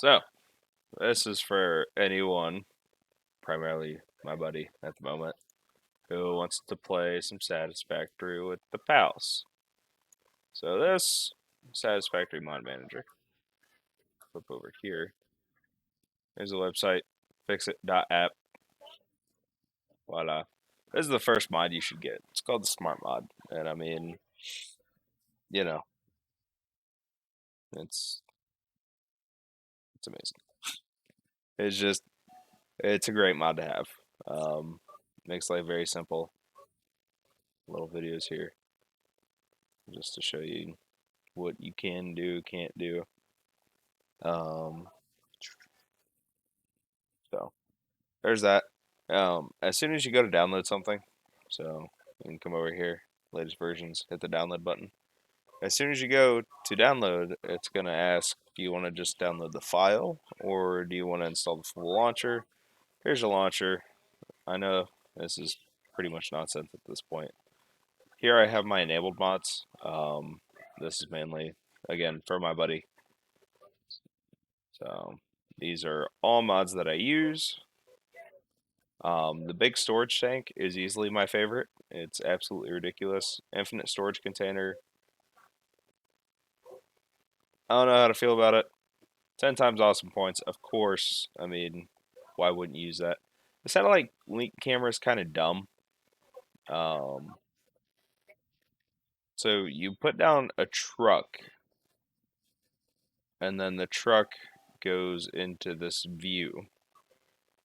So, this is for anyone, primarily my buddy at the moment, who wants to play some Satisfactory with the pals. So, this Satisfactory mod manager, flip over here. There's a website, fixit.app. Voila. This is the first mod you should get. It's called the Smart Mod. And I mean, you know, it's it's amazing. It's just it's a great mod to have. Makes life very simple. Little videos here just to show you what you can do, can't do. Um, so there's that. As soon as you go to download something, so you can come over here, latest versions, hit the download button. As soon as you go to download, it's going to ask, do you want to just download the file or do you want to install the full launcher? Here's your launcher. I know this is pretty much nonsense at this point. Here I have my enabled mods. This is mainly, again, for my buddy. So these are all mods that I use. The big storage tank is easily my favorite. It's absolutely ridiculous. Infinite storage container. I don't know how to feel about it. 10 times awesome points. Of course, I mean, why wouldn't you use that? The satellite link camera is kind of dumb. Um, so you put down a truck, and then the truck goes into this view,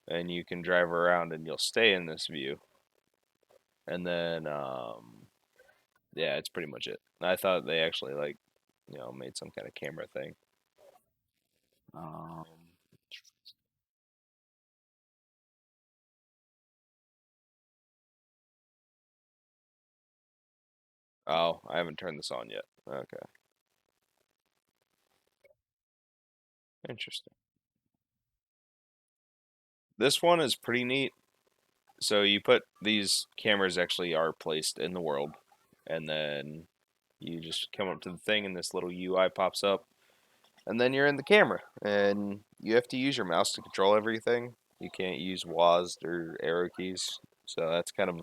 and you can drive around and you'll stay in this view. And then, yeah, it's pretty much it. I thought they actually, like, made some kind of camera thing. Um, oh, I haven't turned this on yet. Okay, interesting. This one is pretty neat. So you put these cameras actually are placed in the world, and then you just come up to the thing, and this little UI pops up, and then you're in the camera, and you have to use your mouse to control everything. You can't use WASD or arrow keys, so that's kind of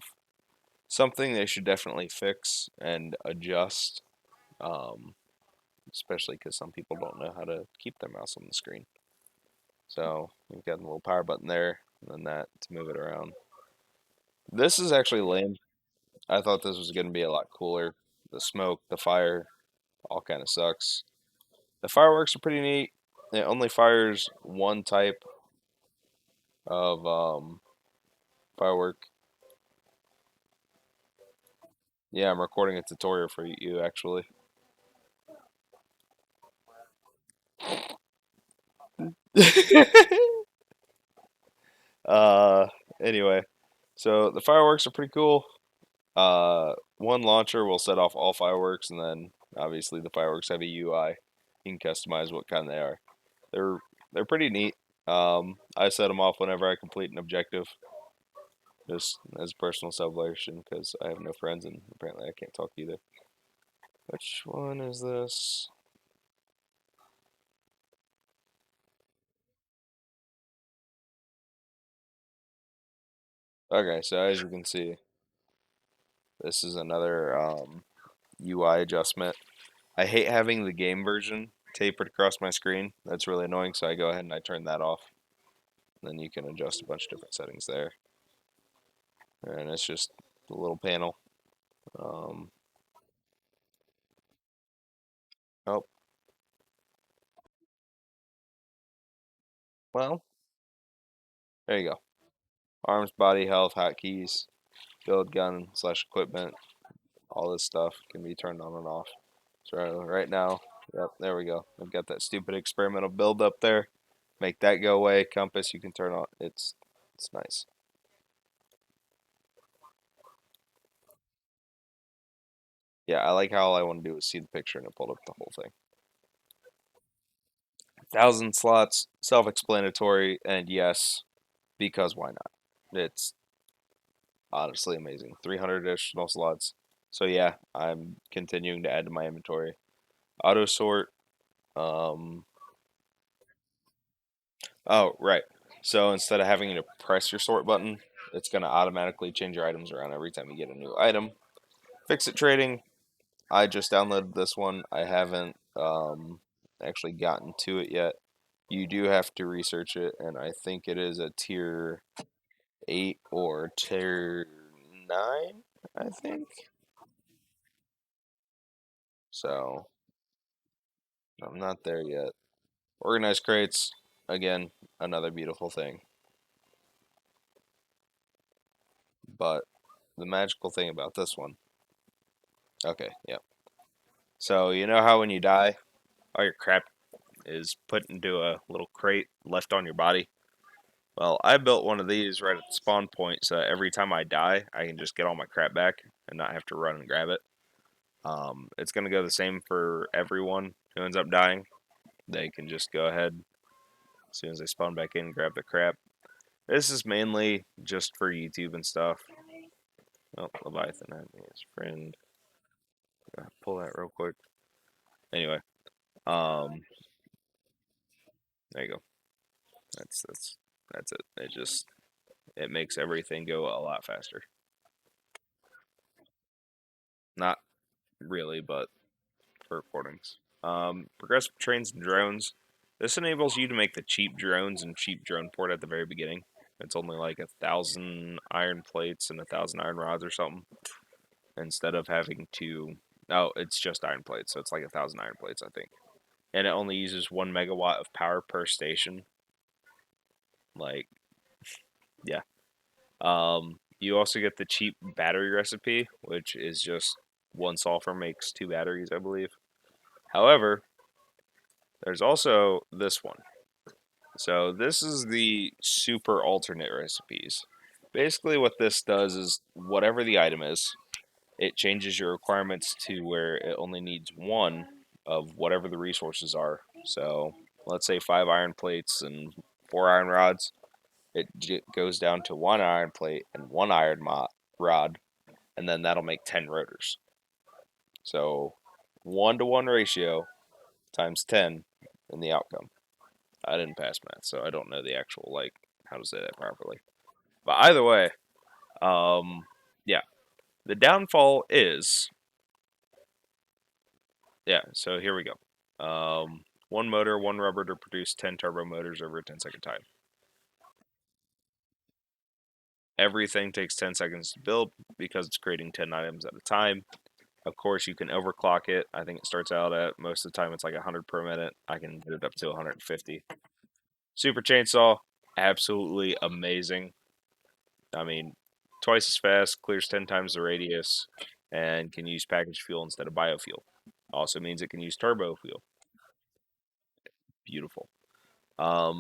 something they should definitely fix and adjust. Um, Especially because some people don't know how to keep their mouse on the screen. So you've got a little power button there, and then that to move it around. This is actually lame. I thought this was going to be a lot cooler. The smoke, the fire, all kind of sucks. The fireworks are pretty neat. It only fires one type of firework. Yeah, I'm recording a tutorial for you actually. uh, anyway, so the fireworks are pretty cool. One launcher will set off all fireworks, and then obviously the fireworks have a UI. You can customize what kind they are. They're they're pretty neat. I set them off whenever I complete an objective, just as personal celebration because I have no friends and apparently I can't talk either. Which one is this? Okay, so as you can see, this is another UI adjustment. I hate having the game version tapered across my screen. That's really annoying, so I go ahead and I turn that off. Then you can adjust a bunch of different settings there. And it's just a little panel. Um, oh, well, there you go. Arms, body, health, hotkeys, build, gun, slash equipment. All this stuff can be turned on and off. So right now, yep, there we go. I've got that stupid experimental build up there. Make that go away. Compass you can turn on. It's nice. Yeah, I like how all I want to do is see the picture and it pulled up the whole thing. 1,000 slots, self-explanatory, and yes, because why not? It's honestly amazing. 300 additional slots. So yeah, I'm continuing to add to my inventory. Auto sort. Um, Oh, right. So instead of having to press your sort button, it's going to automatically change your items around every time you get a new item. Fix it trading. I just downloaded this one. I haven't actually gotten to it yet. You do have to research it, and I think it is a tier 8 or tier 9, I think. So I'm not there yet. Organized crates, again, another beautiful thing. But the magical thing about this one, okay, yeah. So you know how when you die, all your crap is put into a little crate left on your body? Well, I built one of these right at the spawn point, so every time I die, I can just get all my crap back and not have to run and grab it. It's going to go the same for everyone who ends up dying. They can just go ahead as soon as they spawn back in, grab the crap. This is mainly just for YouTube and stuff. Oh, Leviathan had me as friend. Pull that real quick. Anyway, um, there you go. That's it. It makes everything go a lot faster. Not really, but for recordings. Progressive trains and drones. This enables you to make the cheap drones and cheap drone port at the very beginning. It's only like 1,000 iron plates and 1,000 iron rods or something. Instead of having to, oh, it's just iron plates, so it's like 1,000 iron plates, I think. And it only uses 1 megawatt of power per station. Like, yeah. You also get the cheap battery recipe, which is just one sulfur makes 2 batteries, I believe. However, there's also this one. So this is the super alternate recipes. Basically, what this does is whatever the item is, it changes your requirements to where it only needs one of whatever the resources are. So let's say 5 iron plates and 4 iron rods. It goes down to 1 iron plate and 1 iron rod, and then that'll make 10 rotors. So 1 to 1 ratio times 10 in the outcome. I didn't pass math, so I don't know the actual like how to say that properly. But either way, um, yeah. The downfall is, yeah. So here we go. One motor, one rubber to produce 10 turbo motors over a 10-second time. Everything takes 10 seconds to build because it's creating 10 items at a time. Of course, you can overclock it. I think it starts out at most of the time it's like 100 per minute. I can get it up to 150. Super chainsaw, absolutely amazing. I mean, twice as fast, clears 10 times the radius, and can use packaged fuel instead of biofuel. Also means it can use turbo fuel. Beautiful. I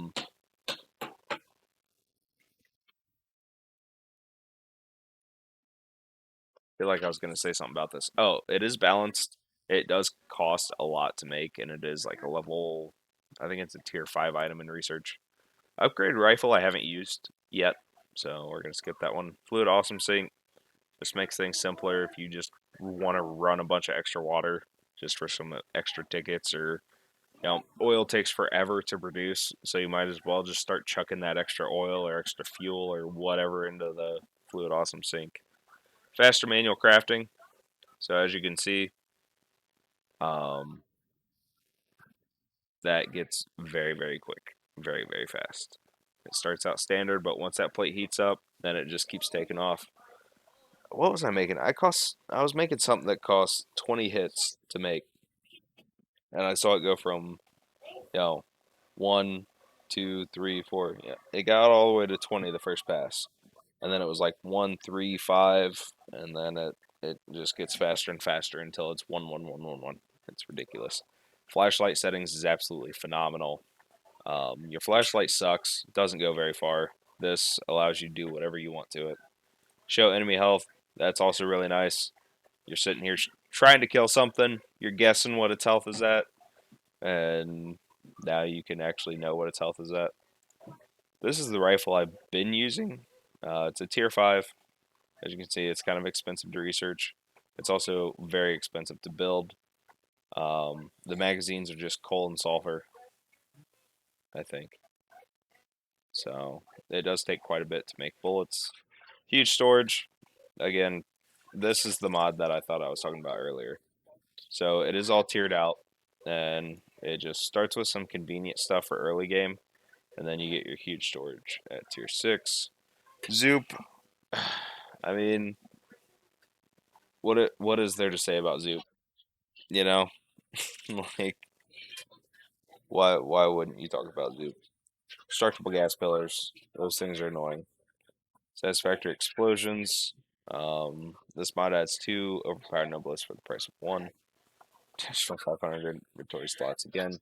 feel like I was going to say something about this. Oh, it is balanced. It does cost a lot to make, and it is like a level, I think it's a tier 5 item in research. Upgrade rifle I haven't used yet, so we're going to skip that one. Fluid awesome sink just makes things simpler if you just want to run a bunch of extra water just for some extra tickets, or oil takes forever to produce, so you might as well just start chucking that extra oil or extra fuel or whatever into the fluid awesome sink. Faster manual crafting. So as you can see, um, that gets very, very quick, very, very fast. It starts out standard, but once that plate heats up, then it just keeps taking off. What was I making? I was making something that cost 20 hits to make, and I saw it go from you know 1, 2, 3, 4. Yeah, it got all the way to 20 the first pass, and then it was like 1, 3, 5, and then it just gets faster and faster until it's 1, 1, 1, 1, 1. It's ridiculous. Flashlight settings is absolutely phenomenal. Your flashlight sucks, doesn't go very far. This allows you to do whatever you want to it. Show enemy health. That's also really nice. You're sitting here trying to kill something. You're guessing what its health is at, and now you can actually know what its health is at. This is the rifle I've been using. It's a tier 5. As you can see, it's kind of expensive to research. It's also very expensive to build. The magazines are just coal and sulfur, I think. So it does take quite a bit to make bullets. Huge storage. Again, this is the mod that I thought I was talking about earlier. So it is all tiered out, and it just starts with some convenient stuff for early game, and then you get your huge storage at tier 6. Zoop. I mean, what is there to say about Zoop? You know, like why wouldn't you talk about Zoop? Destructible gas pillars. Those things are annoying. Satisfactory explosions. This mod adds 2 overpowered nobles for the price of 1. Additional 500 inventory slots again.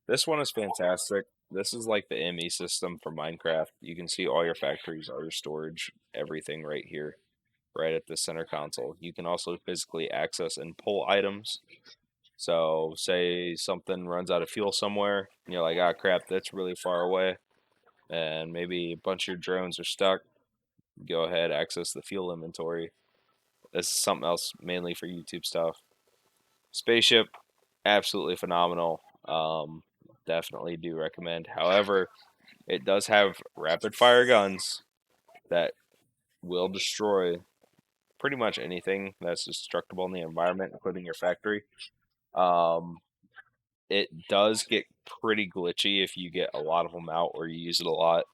This one is fantastic. This is like the ME system for Minecraft. You can see all your factories, all your storage, everything right here, right at the center console. You can also physically access and pull items. So, say something runs out of fuel somewhere, and you're like, ah, crap, that's really far away, and maybe a bunch of your drones are stuck. Go ahead, access the fuel inventory. This is something else mainly for YouTube stuff. Spaceship, absolutely phenomenal. Definitely do recommend. However, it does have rapid fire guns that will destroy pretty much anything that's destructible in the environment, including your factory. Um, it does get pretty glitchy if you get a lot of them out or you use it a lot.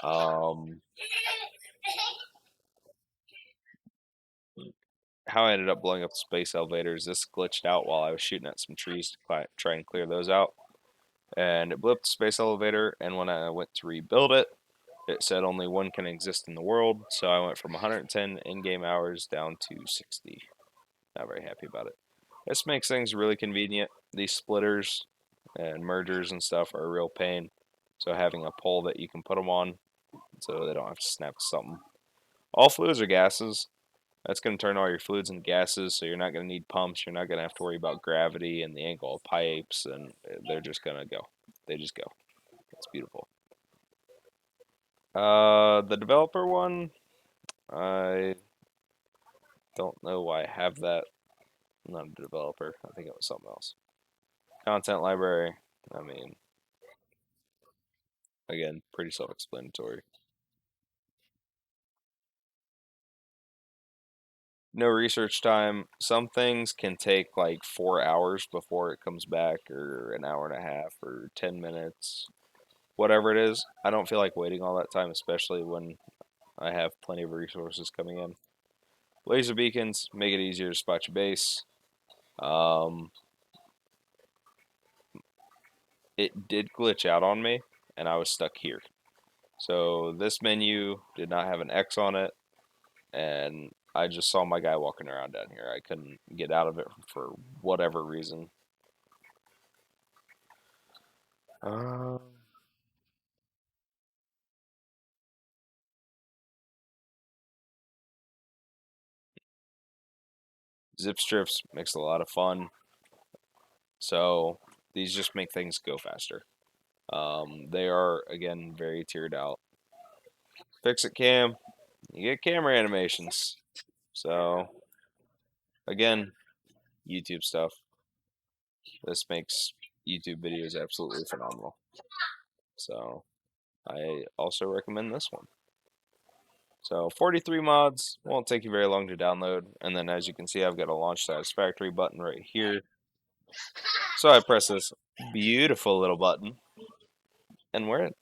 Um, how I ended up blowing up the space elevators, this glitched out while I was shooting at some trees to try and clear those out. And it blew up the space elevator, and when I went to rebuild it, it said only one can exist in the world, so I went from 110 in-game hours down to 60. Not very happy about it. This makes things really convenient. These splitters and mergers and stuff are a real pain, so having a pole that you can put them on so they don't have to snap to something. All fluids are gases. That's going to turn all your fluids into gases, so you're not going to need pumps. You're not going to have to worry about gravity and the angle of pipes, and they're just going to go. They just go. It's beautiful. The developer one, I don't know why I have that. I'm not a developer. I think it was something else. Content library. I mean, again, pretty self-explanatory. No research time. Some things can take like 4 hours before it comes back, or an hour and a half, or 10 minutes, whatever it is. I don't feel like waiting all that time, especially when I have plenty of resources coming in. Laser beacons make it easier to spot your base. Um, it did glitch out on me, and I was stuck here. So this menu did not have an X on it, and I just saw my guy walking around down here. I couldn't get out of it for whatever reason. Um, Zip strips makes a lot of fun. So these just make things go faster. They are again very tiered out. Fix it cam, you get camera animations. So again, YouTube stuff. This makes YouTube videos absolutely phenomenal. So I also recommend this one. So 43 mods won't take you very long to download, and then as you can see, I've got a launch Satisfactory button right here. So I press this beautiful little button, and we're in.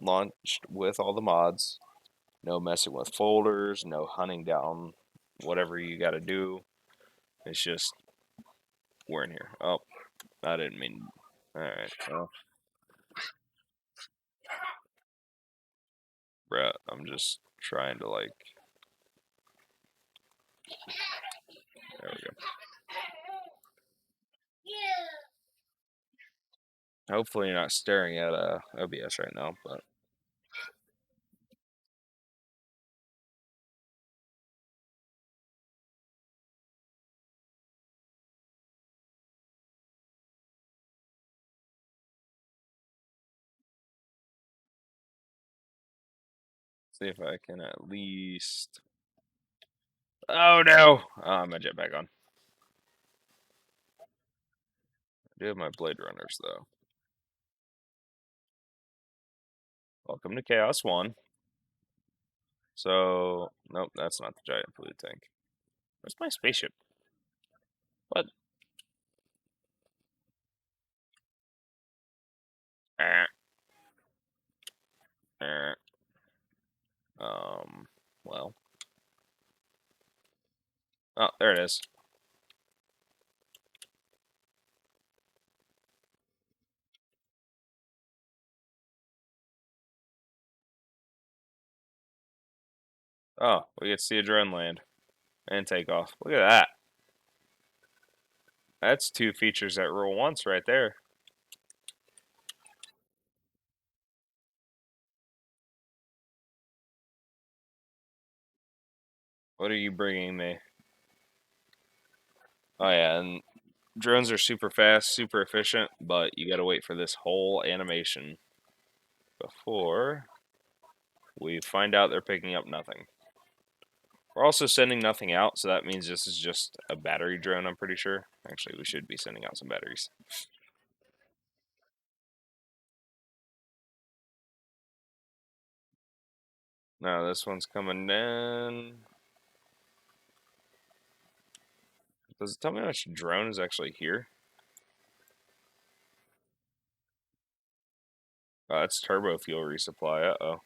Launched with all the mods. No messing with folders, no hunting down whatever you got to do. It's just we're in here. Oh, I didn't mean. All right, well, bruh, I'm just trying to like. There we go. Hopefully, you're not staring at OBS right now, but see if I can at least. Oh no! Oh, my jetpack on. I do have my Blade Runners though. Welcome to Chaos 1. So, nope, that's not the giant polluted tank. Where's my spaceship? What? Eh, eh. Um, well. Oh, there it is. Oh, we get to see a drone land and take off. Look at that. That's two features that roll once right there. What are you bringing me? Oh, yeah, and drones are super fast, super efficient, but you gotta wait for this whole animation before we find out they're picking up nothing. We're also sending nothing out, so that means this is just a battery drone, I'm pretty sure. Actually, we should be sending out some batteries. No, this one's coming in. Does it tell me how much drone is actually here? Oh, it's turbo fuel resupply. Uh-oh.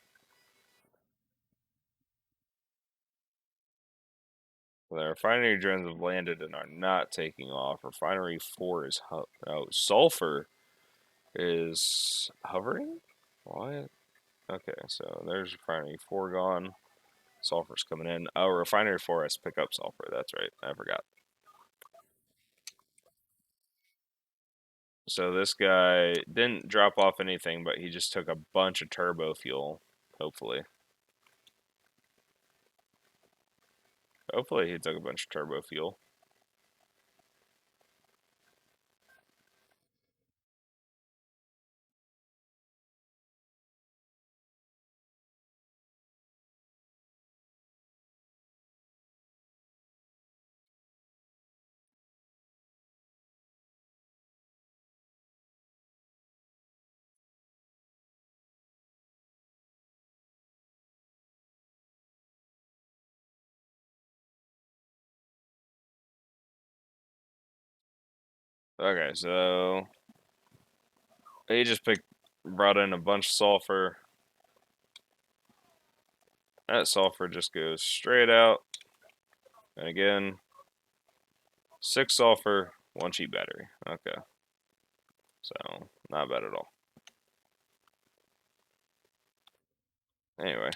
The refinery drones have landed and are not taking off. Refinery 4 is... Oh, sulfur is hovering? What? Okay, so there's refinery 4 gone. Sulfur's coming in. Oh, refinery 4 has to pick up sulfur. That's right. I forgot. So this guy didn't drop off anything, but he just took a bunch of turbo fuel, hopefully. Hopefully he took a bunch of turbo fuel. Okay, so he just brought in a bunch of sulfur. That sulfur just goes straight out. And again, 6 sulfur, 1 cheap battery. Okay, so not bad at all. Anyway.